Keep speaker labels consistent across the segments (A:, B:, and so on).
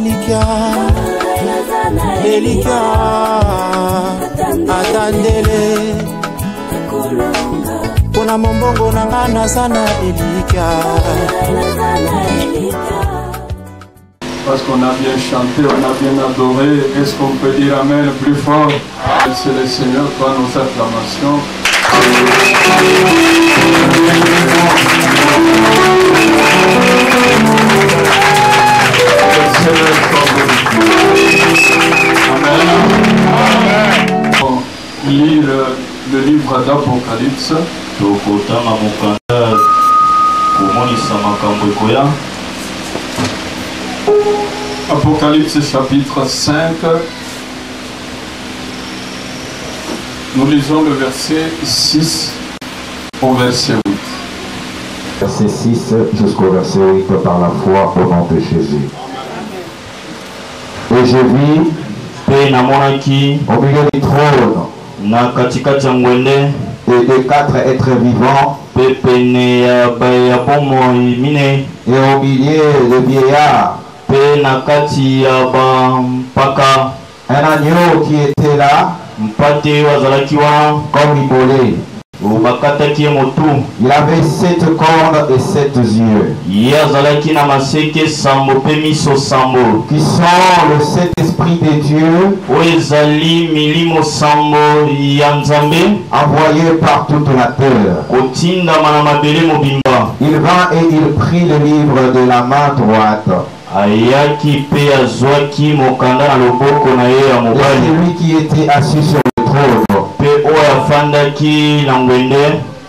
A: Elikia, Elikia, atandele. Pona mombongo nangana sana Elikia.
B: Parce qu'on a bien chanté, on a bien adoré. Est-ce qu'on peut dire Amen plus fort? C'est le Seigneur qui a nos acclamations. Amen. On lit le livre d'Apocalypse. Apocalypse chapitre 5. Nous lisons le verset 6 au verset 8.
C: Verset 6 jusqu'au verset 8 par la foi au nom de Jésus. Et je vis au milieu du trône et des 4 êtres vivants et au milieu des vieillards un agneau qui était là comme immolé. Il avait 7 cornes et 7 yeux qui sont le 7 esprits de Dieu envoyés par toute la terre. Il vint et il prit le livre de la main droite. Et celui qui était assis sur le trône,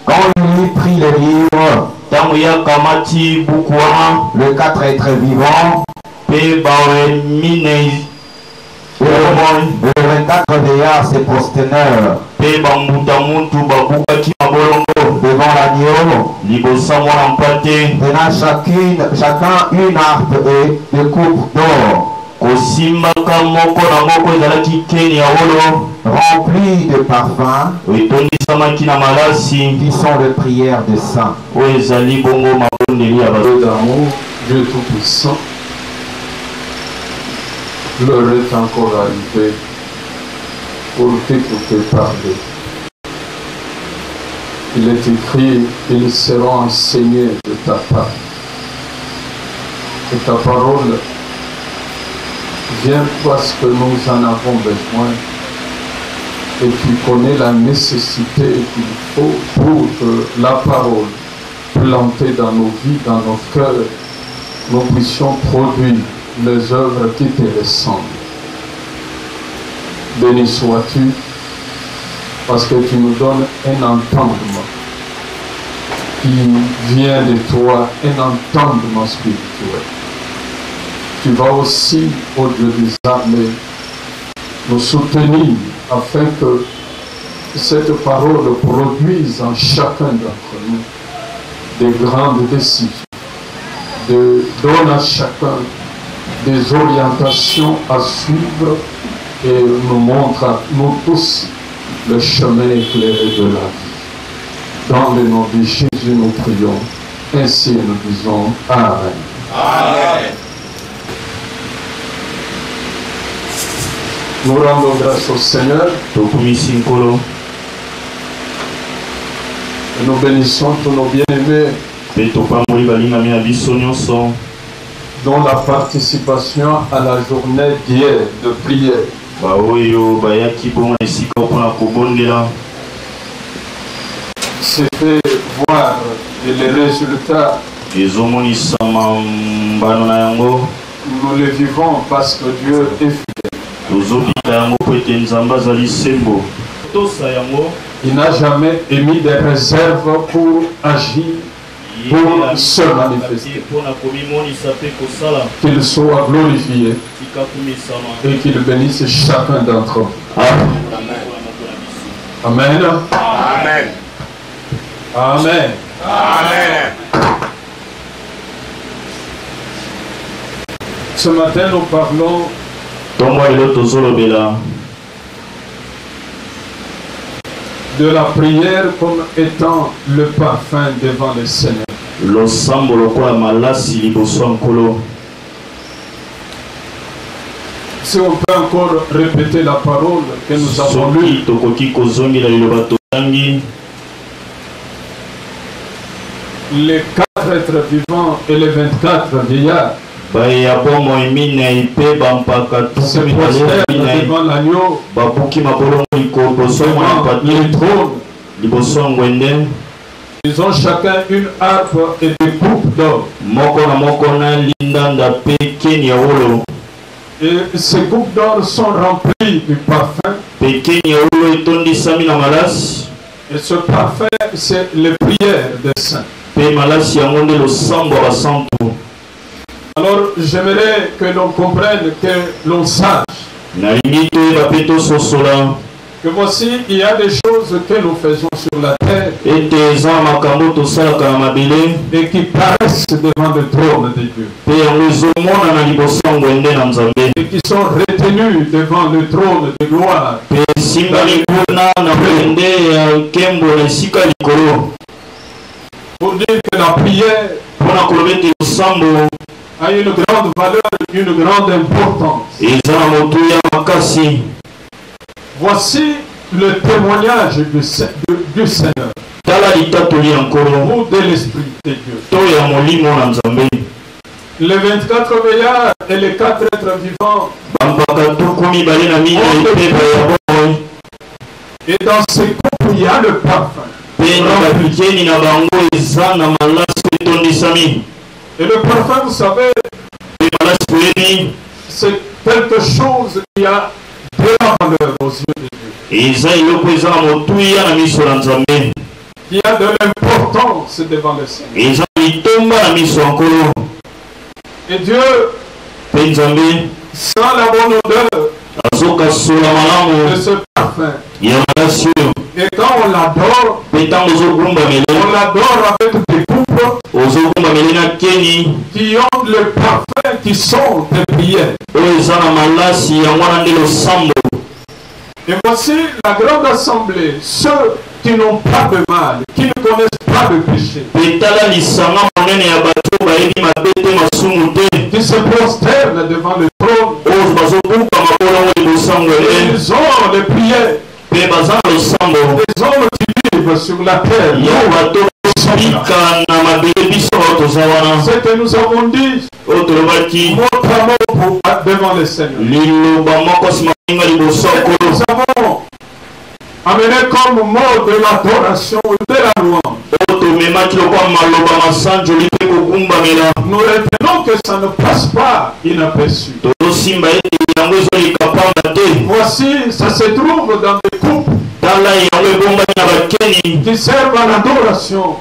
C: quand il lui prit le livre, les 4 êtres vivants et les 24 vieillards se prosternèrent devant l'agneau, tenant chacun une harpe et des coupes d'or remplis de parfums qui sont les prières des saints.
B: Dieu Tout-Puissant, l'heure est encore arrivée pour t'écouter parler. Il est écrit, ils seront enseignés de ta part. Et ta parole vient parce que nous en avons besoin. Et tu connais la nécessité qu'il faut pour que la parole plantée dans nos vies, dans nos cœurs, nous puissions produire les œuvres qui te ressemblent. Béni sois-tu, parce que tu nous donnes un entendement qui vient de toi, un entendement spirituel. Tu vas aussi, au Dieu des armées, nous soutenir afin que cette parole produise en chacun d'entre nous des grandes décisions, donne à chacun des orientations à suivre et nous montre à nous tous le chemin éclairé de la vie. Dans le nom de Jésus, nous prions. Ainsi nous disons Amen. Amen. Nous rendons grâce au Seigneur. Et nous bénissons tous nos bien-aimés dont la participation à la journée d'hier de prière s'est fait voir les résultats. Nous le vivons parce que Dieu est fidèle. Il n'a jamais émis des réserves pour agir, pour se manifester. Qu'il soit glorifié et qu'il bénisse chacun d'entre eux. Amen. Amen. Amen. Amen. Ce matin, nous parlons de la prière comme étant le parfum devant le Seigneur. Si on peut encore répéter la parole que nous avons lue. Les 4 êtres vivants et les 24 vieillards se prosternent devant l'agneau, devant le trône. Ils ont chacun une harpe et des coupes d'or. Et ces coupes d'or sont remplies du parfum. Et ce parfum, c'est les prières des saints. Alors, j'aimerais que l'on comprenne, que l'on sache que voici, il y a des choses que nous faisons sur la terre et qui paraissent devant le trône de Dieu et qui sont retenues devant le trône de gloire. Pour dire que la prière a une grande valeur, une grande importance. Voici le témoignage du Seigneur ou de l'Esprit de Dieu. Les 24 veillards et les 4 êtres vivants et dans ces coupes il y a le parfum. Et le parfum, vous savez, c'est quelque chose qui a de la valeur aux yeux de Dieu, qui a de l'importance devant le Seigneur. Et Dieu, sans la bonne odeur de ce parfum, et quand on l'adore avec des coupes qui ont le parfum, qui sont des prières. Et voici la grande assemblée, ceux qui n'ont pas de mal, qui ne connaissent pas de péché, qui se prosternent devant le trône. Et ils ont des prières. Les hommes qui vivent sur la terre, ce que nous avons dit, notre amour devant le Seigneur, ce que nous avons amené comme mot de l'adoration et de la louange, nous retenons que ça ne passe pas inaperçu. Voici, ça se trouve dans des coupes qui servent à l'adoration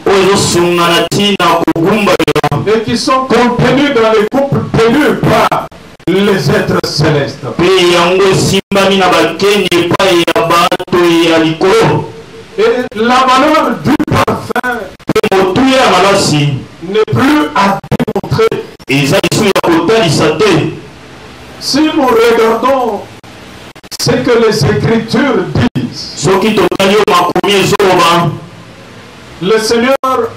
B: et qui sont contenus dans les coupes tenues par les êtres célestes. Et la valeur du parfum n'est plus à démontrer. Si nous regardons ce que les Écritures disent, le Seigneur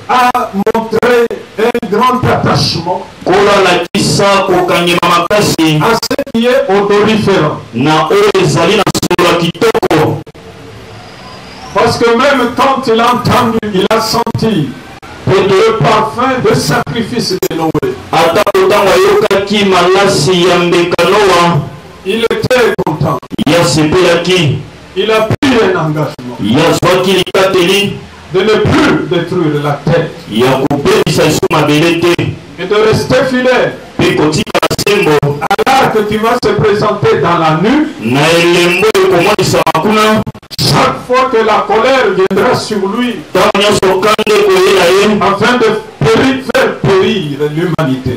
B: a montré un grand attachement à ce qui est odoriférant. Parce que même quand il a entendu, il a senti le parfum de sacrifice de Noé, il était content. Il a pris un engagement de ne plus détruire la terre et de rester fidèle à l'arc qui va se présenter dans la nuit. Chaque fois que la colère viendra sur lui, afin de faire périr l'humanité.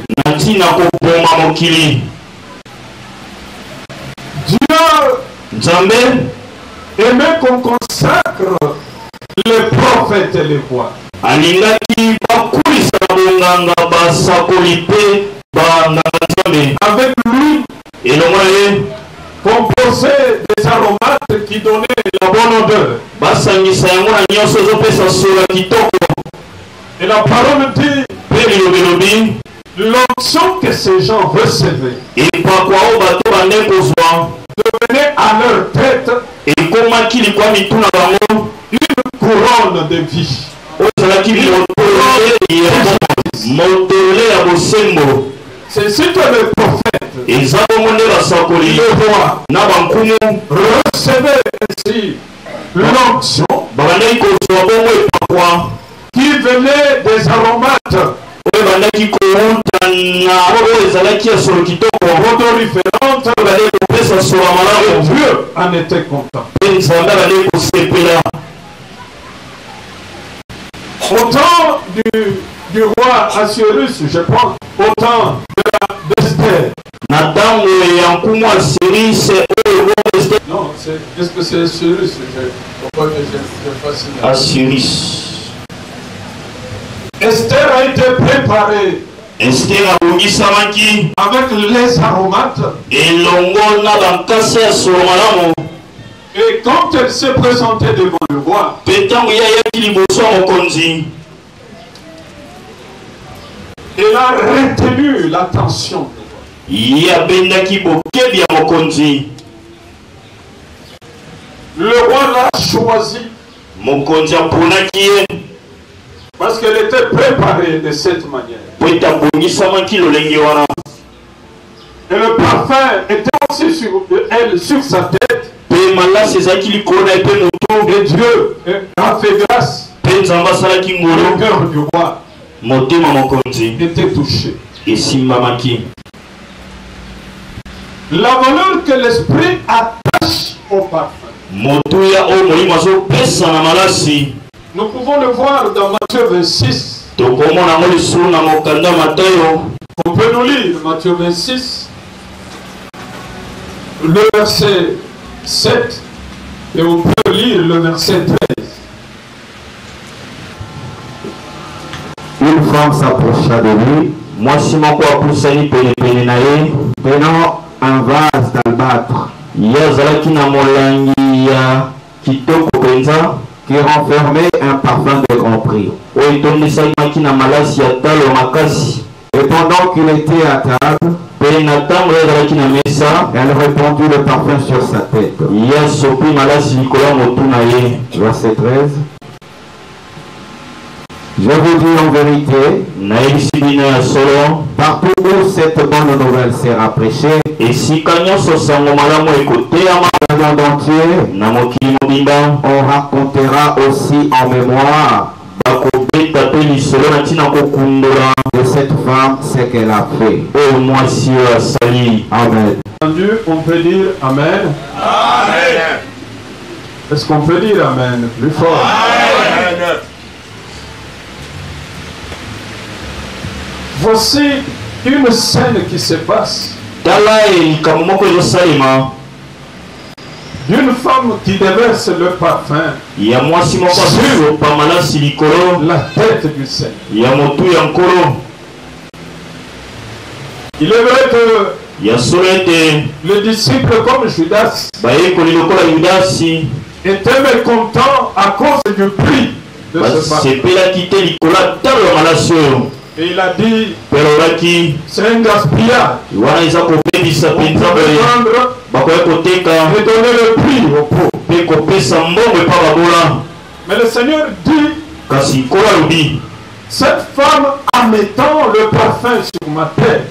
B: Dieu aimait qu'on consacre les prophètes et les voix. Avec lui, composé des aromates qui donnaient la bonne odeur. Et la parole dit, l'onction que ces gens recevaient couronne de vie. C'est si que le prophète, le roi, recevait ainsi l'onction qui venait des aromates odoriférantes, et Dieu en était content. Au temps du roi Assuérus, je pense, au temps d'Esther. Non, est-ce que c'est Assuérus? Pourquoi je fasse
D: Assuérus.
B: Esther a été préparée avec les aromates. Et quand elle s'est présentée devant le roi, elle a retenu l'attention. Le roi l'a choisi parce qu'elle était préparée de cette manière. Et le parfum était aussi sur elle, sur sa tête. Et Dieu a fait grâce. Le cœur du roi était touché. La valeur que l'esprit attache au parfum, nous pouvons le voir dans Matthieu 26. On peut nous lire Matthieu 26, le verset 7, et on peut lire le verset 13.
C: Une femme s'approcha de lui, prenant un vase d'albâtre qui renfermait un parfum de grand prix. Et pendant qu'il était à table, elle répandit le parfum sur sa tête. Verset 13. Je vous dis en vérité, partout où cette bonne nouvelle sera prêchée, le monde entier, on racontera aussi en mémoire de cette femme ce qu'elle a fait. Amen.
B: On peut dire Amen. Amen. Est-ce qu'on peut dire Amen plus fort? Amen. Voici une scène qui se passe d'une femme qui déverse le parfum sur la tête du Seigneur. Il est vrai que le disciple comme Judas était mécontent à cause du prix de ce parfum. Et il a dit, c'est un gaspillage. On peut vendre et donner le prix au pauvre. Mais le Seigneur dit, cette femme en mettant le parfum sur ma tête,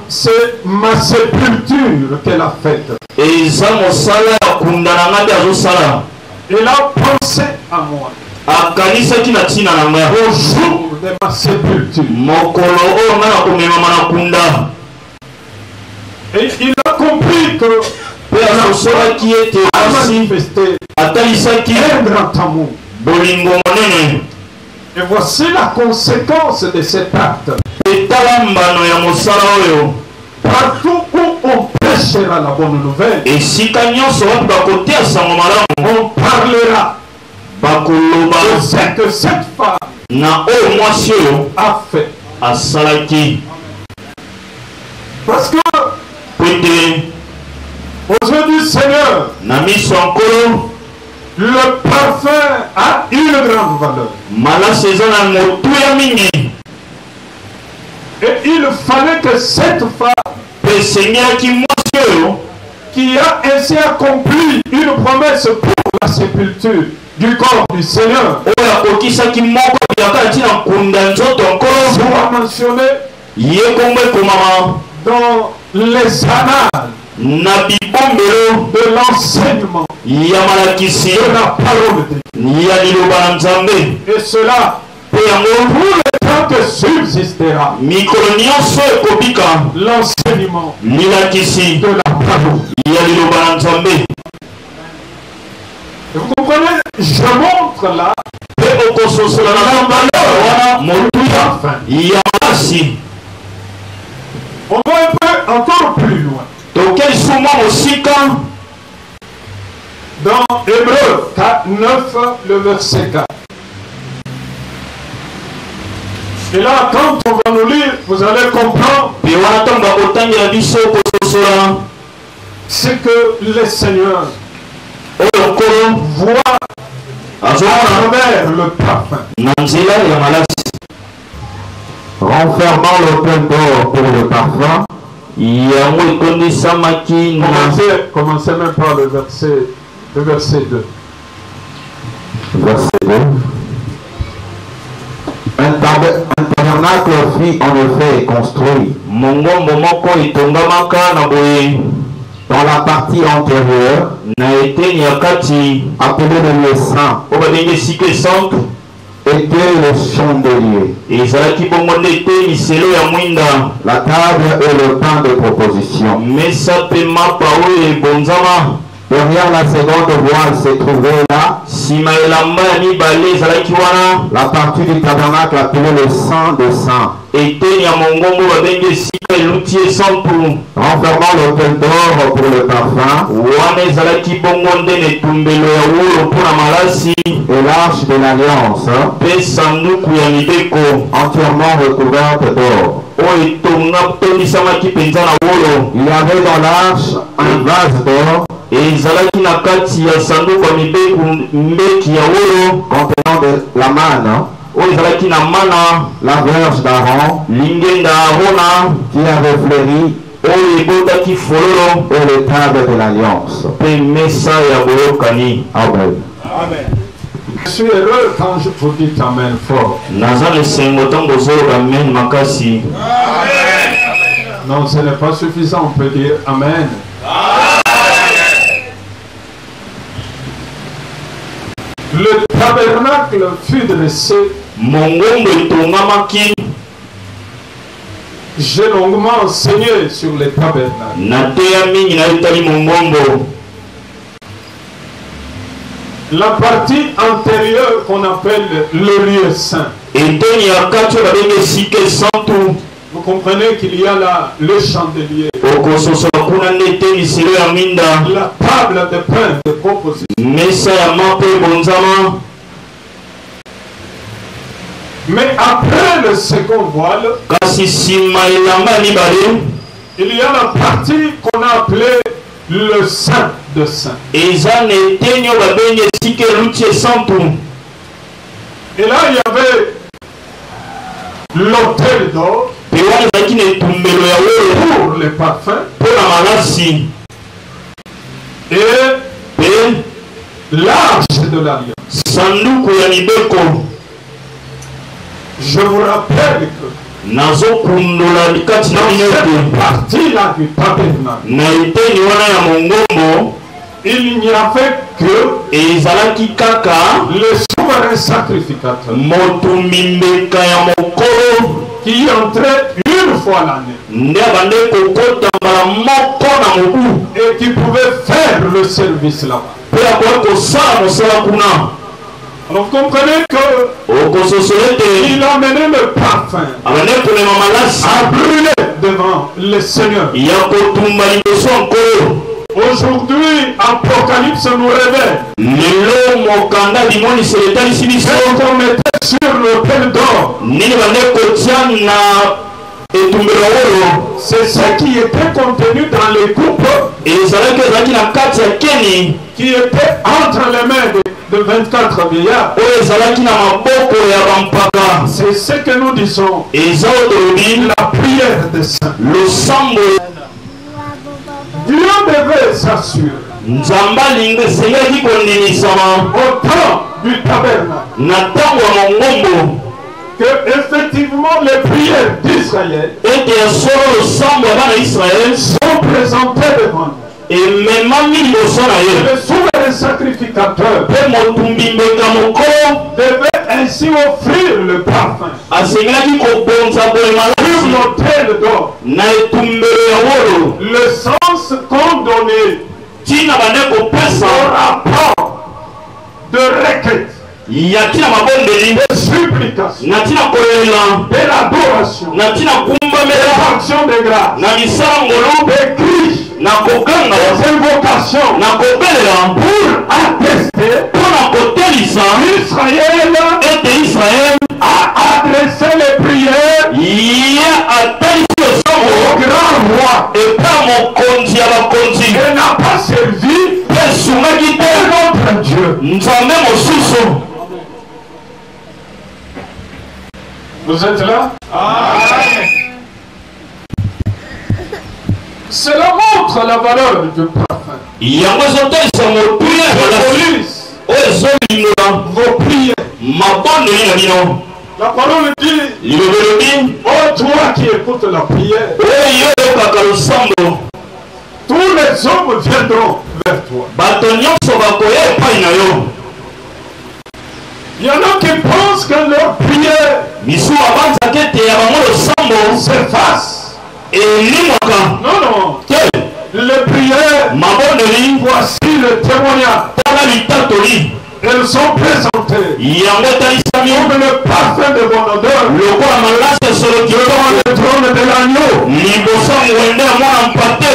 B: c'est ma sépulture qu'elle a faite. Elle a pensé à moi. Au jour de ma sépulture. Et il a compris que a manifesté un grand amour. Et voici la conséquence de cet acte. Partout où on prêchera la bonne nouvelle, on parlera de ce que cette femme a fait. Parce que aujourd'hui, Seigneur, le parfum a une grande valeur. Et il fallait que cette femme qui a ainsi accompli une promesse pour la sépulture du corps du Seigneur, soit mentionné dans les annales de l'enseignement de la parole de Dieu. Et cela pour le temps que subsistera l'enseignement de la parole. Et vous comprenez, je montre là la on va un peu encore plus loin. Dans Hébreux 9, le verset 4. Et là, quand on va nous lire, vous allez comprendre ce que le Seigneur voit à travers le parfum.
C: Renfermant l'autel d'or pour le parfum.
B: Commencez même par le verset 2.
C: Verset 2. Un tabernacle fut en effet construit dans la partie antérieure, appelée le lieu saint, était le chandelier, la table et le pain de proposition. Derrière la seconde voile se trouvait là la partie du tabernacle appelée le Saint des Saints, renfermant l'autel d'or pour le parfum et l'arche de l'alliance, entièrement recouverte d'or. Il y avait dans l'arche un vase d'or contenant de la manne, la verge d'Aaron qui avait fleuri et les tables de l'alliance. Amen.
B: Amen. Je suis heureux quand je vous dis Amen fort. Non, ce n'est pas suffisant, on peut dire Amen. Le tabernacle fut dressé. J'ai longuement enseigné sur les tabernacles. La partie antérieure qu'on appelle le lieu saint. Vous comprenez qu'il y a là le chandelier, la table de pain de proposition. Mais après le second voile, il y a la partie qu'on a appelée le Saint de Saints. Et là, il y avait l'autel d'or pour les parfums et l'arche de l'alliance. Je vous rappelle que dans cette partie-là du tabernacle, il n'y avait que le souverain sacrificateur qui entrait une fois l'année et qui pouvait faire le service là-bas. Alors vous comprenez que il a mené le parfum à brûler devant le Seigneur. Aujourd'hui, Apocalypse nous révèle qu'on mettait sur l'autel d'or. C'est ce qui était contenu dans les coupes qui étaient entre les mains de 24 vieillards. C'est ce que nous disons. La prière des saints. Dieu de devait s'assurer
D: Nzamba lingue seyaki kondimisama
B: au temps du tabernacle
D: na tango ya mongombo
B: que effectivement les prières d'Israël
D: ete ya solo losambo ya bana Israël
B: sont présentées devant nous.
D: ememami liboso na ye
B: Le souverain sacrificateur
D: mpe motumbi mbenga mokolo
B: devait ainsi offrir le parfum
D: asengelaki kobonza boye
B: sur
D: malasi
B: l'autel d'or.
D: na etumbelo ya wolo
B: Le sens qu'on donnait
D: ntina bande kopesa
B: au rapport de requête,
D: ya ntina mabondeli
B: de supplication,
D: na ntina kolela
B: de l'adoration,
D: na ntina
B: de
D: kumbamela
B: l'action de grâce,
D: na misala ngolu
B: des cris,
D: na koganga
B: des invocations
D: na kobelela
B: pour attester
D: mpo na kotelisa
B: qu'Israël
D: ete Israel
B: a adressé les prières
D: ye atalisi
B: au
D: losambo
B: grand roi
D: epa mokonzi ya bakonzi
B: et n'a pas servi
D: mpe esungaki te
B: notre Dieu.
D: nzambe mosusu.
B: Vous êtes là? Cela montre la valeur du parfum.
D: yango ezotalisa motuya
B: Police,
D: oyo ezolingola
B: vos prières.
D: mabondeli na bino
B: La parole dit,
D: lilobi elobi
B: oh toi qui écoutes la prière,
D: oyo oyokaka losambo
B: tous les hommes viendront vers toi.
D: bato nyonso bakoya epai na yo.
B: Il y en a qui pensent que leur prière
D: misusu babanzaka ete ya bango losambo
B: s'efface.
D: elimwaka
B: Non, non.
D: te
B: Les prières,
D: mabondeli
B: voici le témoignage.
D: tala litatoli
B: Elles sont présentées
D: yango etalisami
B: comme le parfum de mon odeur
D: lokola malasi esolokilo
B: devant le trône de l'agneau.
D: liboso ya ngwende ya mwana mpate.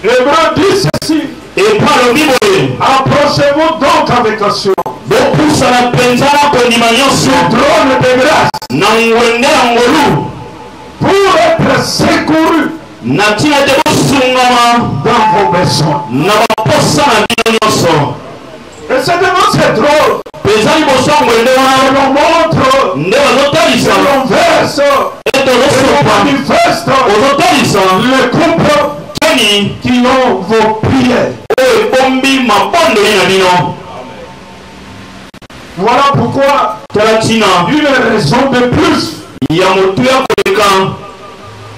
B: Hébreu dit ceci,
D: epa lobi boye
B: approchez-vous donc avec assurance
D: bopusana mpenza na kondima nyonso
B: du trône de grâce
D: na ngwende ya ngolu
B: pour être secouru
D: na ntina ete bosungama
B: dans vos besoins.
D: na baposa na bino nyonso.
B: Et c'est devant ces trônes
D: mpenza liboso ya ngwende
B: que
D: wana
B: l'on montre,
D: nde bazotalisa
B: que l'on verse,
D: ete
B: que l'on
D: ozosopa
B: manifeste
D: ozotalisa
B: les couples
D: keni
B: qui ont vos prières.
D: oyo ebombi mabondeli na bino.
B: Voilà pourquoi
D: tala ntina
B: une raison de plus
D: ya motuya koleka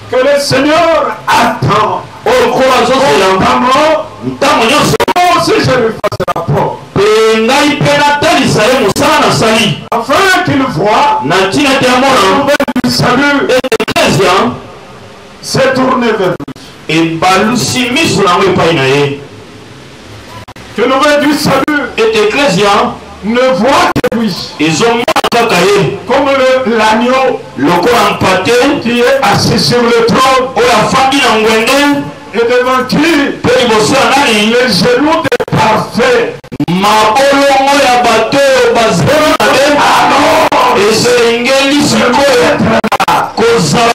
B: que le Seigneur attend.
D: oyo kola azozela
B: Notamment,
D: ntango nyonso
B: si je lui fasse rapport,
D: mpe ngai mpe natalisa ye mosala nasali
B: afin qu'il voit
D: na ntina ete amona
B: nouvelle du salut
D: ete eklesia
B: s'est tourné vers lui.
D: ebalusi miso nango epai na ye
B: Que nouvelle du salut
D: ete eklesia
B: ne voit que lui,
D: ezomona kaka ye
B: comme l'agneau
D: lokola mpate
B: qui est assis sur le trône
D: oyo afandi na ngwende
B: et devant qui
D: mpe liboso ya nani
B: les genoux des parfaits.
D: mabolongo ya bato oyo bazela na be esengeli sikoyo kozala.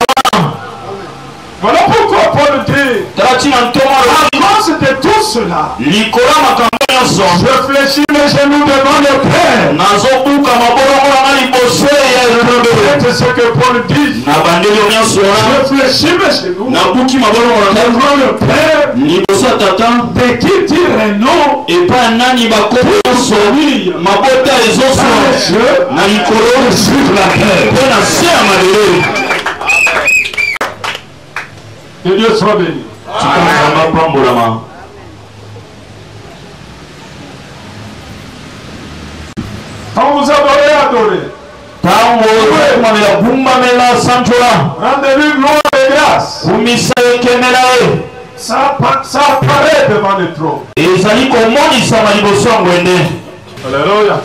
B: Voilà pourquoi Paul dit,
D: tala ntina ntoma
B: à cause de tout cela,
D: likolo ya makambo nyonso
B: je fléchis mes genoux devant le Père.
D: nazobuka mabolongo nanga liboso ya elobe
B: C'est ce que Paul dit.
D: na bandeli yo nyonso wana
B: Je fléchis mes genoux
D: nabuki mabolongo nanga
B: devant le Père,
D: liboso ya tata
B: de qui dire non
D: epai ya nani bakomi nyonso mabota ezoswa na likolo
B: sur la terre.
D: mpe na se ya mabele.
B: Que Dieu soit béni.
D: tikazamba pambolama.
B: Quand vous adorez, adorez.
D: ntango ekumamela kumbamela santola
B: Rendez-lui gloire et grâce.
D: kumisa ekemela ye
B: Ça apparaît devant le trône.
D: ezali komonisama liboso ya ngwende.
B: Alléluia.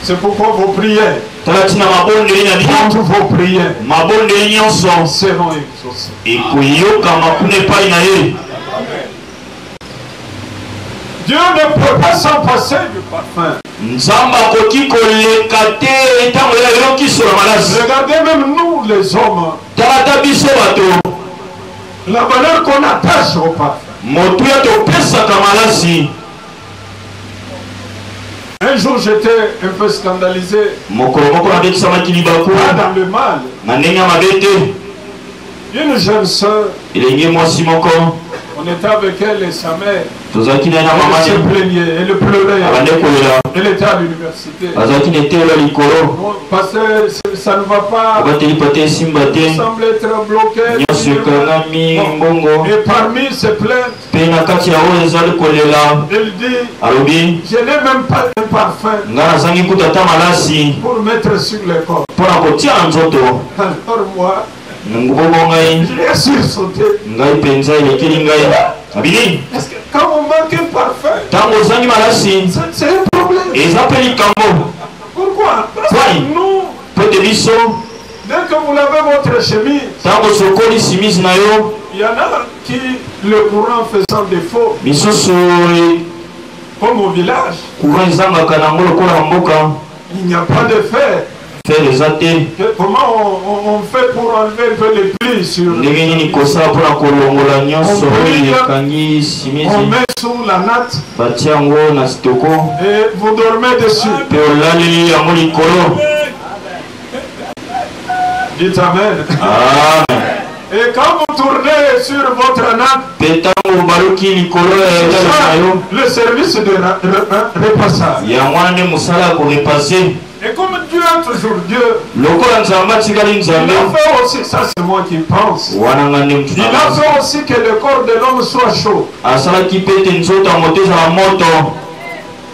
B: C'est pourquoi vos prières,
D: tala ntina mabondeli na bino
B: toutes vos prières
D: mabondeli nyonso
B: seront exaucées.
D: ekoyokama kuna epai na ye.
B: Dieu ne peut pas s'en passer du parfum.
D: nzambe akoki koleka te ntango ya yokisola malasi.
B: Regardez même nous les hommes,
D: tala ta biso bato
B: la valeur qu'on attache au parfum.
D: motuya topesaka malasi.
B: Un jour j'étais un peu scandalisé,
D: mokolo moko nabekisamaki libaku
B: pas dans le mal,
D: na ndenge ya mabe te
B: Une jeune sœur,
D: Il est moi si mon corps.
B: on était avec elle et sa mère.
D: Tozaki na
B: Elle se
D: maman.
B: plaignait, elle pleurait.
D: Abande kolela.
B: Elle était à l'université.
D: Azaki n'était là likolo.
B: Bon, parce que ça ne va pas.
D: Abateli pate simbate.
B: Elle semble être bloquée.
D: Nyosukana mi mbongo.
B: Et parmi ses plaintes,
D: Pena kati ya oyo ezali kolela.
B: elle dit,
D: Alobi.
B: je n'ai même pas un parfum
D: Nga nazangi kutata malasi.
B: pour mettre sur le corps.
D: Pona kotia na nzoto.
B: Alors moi,
D: Ngubongo ngai.
B: je l'ai sursauté.
D: Ngai penza elekeli ngai. Abili.
B: Parce que quand on manque un parfum,
D: Tango ozangi malasi.
B: c'est un problème.
D: Eza pe likambo.
B: Pourquoi? Parce que
D: Oui.
B: nous,
D: Pete biso.
B: dès que vous lavez votre chemise,
D: Tango sokoli simisi na yo.
B: il y en a qui, le courant faisant défaut,
D: Misusu
B: comme au village,
D: courant ezangaka nango lokola mboka.
B: il n'y a pas de fer.
D: Fer eza te.
B: Comment on fait pour enlever un peu les plis sur
D: Ndenge nini kosala mpona kolongola nyonso oyo ekangi simisi.
B: on met sous la natte
D: Batia yango na sitoko.
B: et vous dormez dessus.
D: Mpe olaleli yango likolo.
B: Dites Amen.
D: Amen.
B: Et quand vous tournez sur votre natte,
D: Mpe ntango baluki likolo ya elali na yo.
B: le service de repassage.
D: Yango wana nde mosala ya korepase.
B: Et comme Dieu est toujours Dieu,
D: Lokola nzambe atikali
B: il
D: nzambe.
B: a fait aussi, ça c'est moi qui pense,
D: Wana nga nde mutu
B: il
D: na
B: a
D: kasi.
B: fait aussi que le corps de l'homme soit chaud.
D: Asalaki mpe ete nzoto ya moto ezala moto.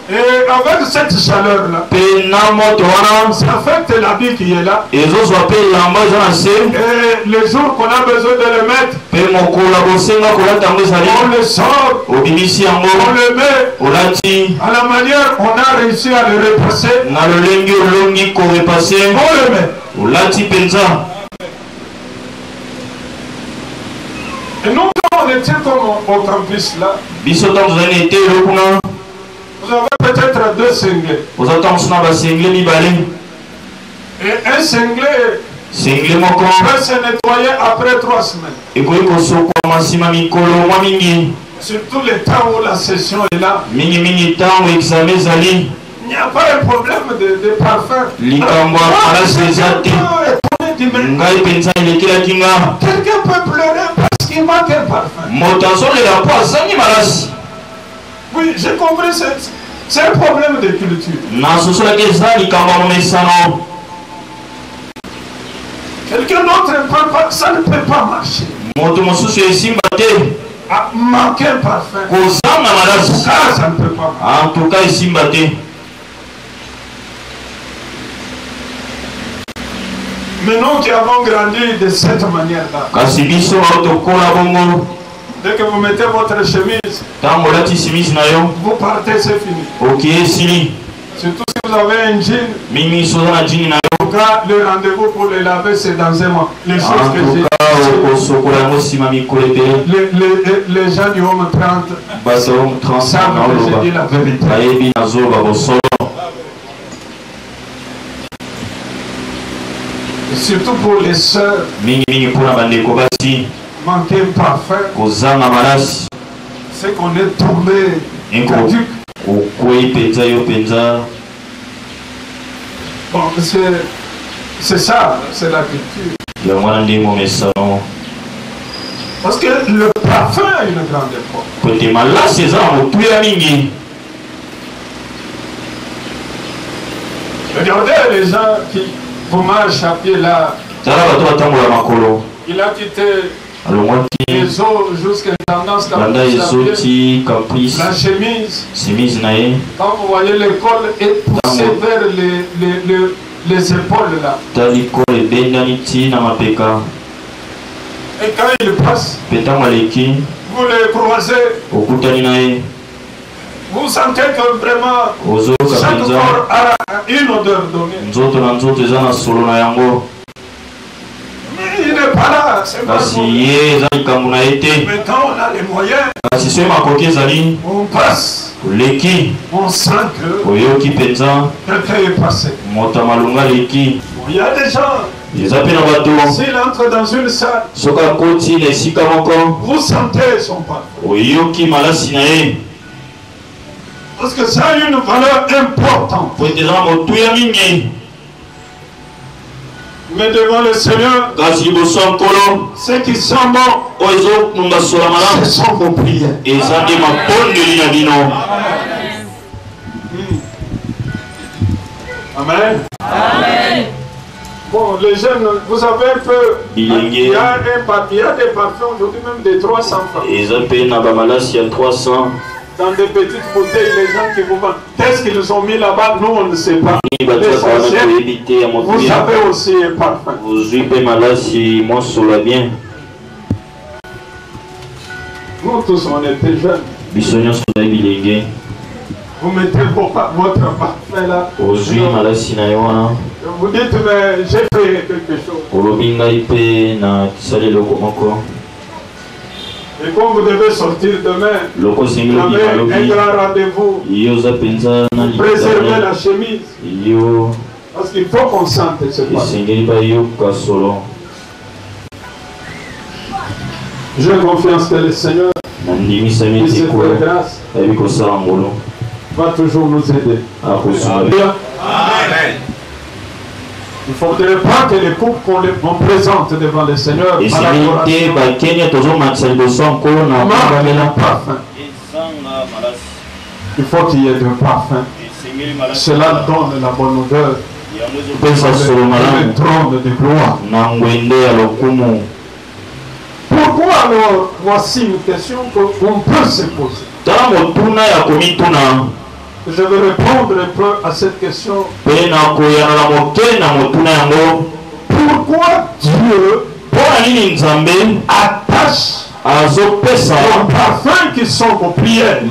B: Et avec cette chaleur-là,
D: Mpe na moto wana
B: ça affecte l'habit qui est là.
D: ezozwa mpe elamba eza na se.
B: Et le jour qu'on a besoin de le mettre,
D: Mpe mokolo ya kosenga kolata yango
B: on
D: ezali.
B: le sort,
D: Obimisi yango.
B: on le met
D: Olati
B: à la manière on a réussi à le repasser.
D: na lolenge olongi korepase.
B: On le met.
D: Olati mpenza.
B: Et nous, quand on était comme au campus là,
D: Biso ntango tozali na etelo kuna.
B: vous avez peut-être deux cinglés.
D: Oza ntango mosusu na basengle mibale.
B: Et un cinglé
D: Sengle moko
B: peut se nettoyer après 3 semaines.
D: ekoki kosokwama nsima mikolo mwa mingi.
B: Surtout le temps où la session est là.
D: Mingimingi ntango exame ezali.
B: Il n'y a pas un problème de parfum.
D: Likambo ya malasi eza te. Ngai mpenza elekelaki nga.
B: Quelqu'un peut pleurer parce qu'il manque un parfum.
D: Moto azolela mpo azangi malasi.
B: Oui, j'ai compris, c'est un problème de culture.
D: Nasosolaki eza likambo ya momesano.
B: Quelqu'un d'autre ne peut pas, ça ne peut pas marcher.
D: Moto mosusu esimba te.
B: Ah, manquer un parfum.
D: Kozanga malasi.
B: Ça ne peut pas marcher.
D: En tout cas esimba te.
B: Mais nous qui avons grandi de cette manière-là,
D: Kasi biso autokola bongo.
B: dès que vous mettez votre chemise,
D: Ntango olati simisi na yo.
B: vous partez, c'est fini.
D: Oki esili.
B: Surtout si vous avez un jean,
D: Mingi soza na jini na yo.
B: en tout cas, le rendez-vous pour le laver, c'est dans un mois. Les choses
D: En
B: que
D: tout
B: j'ai
D: cas okosokola yango nsima mikolo ebele.
B: les gens du Homme 30
D: Bato
B: savent que j'ai dit
D: transparent
B: la vérité.
D: bayebi nazoloba bosolo.
B: Et surtout pour les sœurs,
D: Mingimingi mpona bandeko basi
B: manquer un parfum,
D: kozanga malasi.
B: c'est qu'on est tombé
D: Enko
B: caduc.
D: okwei mpenza yo mpenza.
B: Bon, c'est ça, c'est la culture.
D: Yango wana nde momesano.
B: Parce que le parfum a une grande époque.
D: Po ete malasi eza na motuya mingi.
B: Regardez les gens qui vous marchent à pied là.
D: Tala bato batambola makolo.
B: Il a quitté
D: alongwaki
B: les eaux jusqu'à tendance
D: banda ezoti caprice
B: la chemise.
D: chemise na ye.
B: Quand vous voyez le col est poussé vers les épaules là.
D: Tali kolo ebendani ti na mapeka.
B: Et quand il passe,
D: Mpe ntango aleki
B: vous le croisez,
D: okutani na ye
B: vous sentez que vraiment
D: ozoyoka
B: chaque
D: mpenza
B: corps a une odeur donnée.
D: nzoto na nzoto eza na solo na yango.
B: Mais il n'est pas là, c'est pas
D: Kasi
B: bon.
D: ye eza likambo na ye te.
B: Mais quand on a les moyens,
D: Kasi soki makoki ezali
B: on passe,
D: oleki
B: on sent que
D: oyoki mpenza
B: quelqu'un est passé.
D: moto ya malonga aleki.
B: Bon, il y a des gens,
D: Eza mpe na bato
B: s'il entre dans une salle,
D: soki akoti na esika moko
B: vous sentez son parfum.
D: oyoki malasi na ye.
B: Parce que ça a une valeur importante.
D: Po ete eza na motuya mingi.
B: Mais devant le Seigneur, ce qui sent bon, ce sont vos prières. Amen. Amen. Bon, les jeunes, vous savez un peu, il y a des parfums aujourd'hui même de 300 francs. Dans des petites bouteilles, les gens qui vous vendent. Qu'est-ce qu'ils ont mis là-bas? Nous, on ne sait pas. Vous savez aussi un parfum. Nous tous, on était jeunes. Vous mettez votre parfum là. Vous dites, mais j'ai fait quelque chose. Et quand vous devez sortir demain, vous avez un grand rendez-vous. Préservez la chemise. Parce qu'il faut qu'on sente ce parfum. J'ai confiance que le Seigneur, qui se fait grâce, va toujours nous aider. Amen. Il ne faudrait pas que les couples qu'on présente devant le Seigneur il faut qu'il y ait de parfum. Cela donne la bonne odeur. Le trône de gloire. Pourquoi alors, voici une question qu'on peut se poser. Je vais répondre un peu à cette question. Pourquoi Dieu attache les parfums qui sont aux prières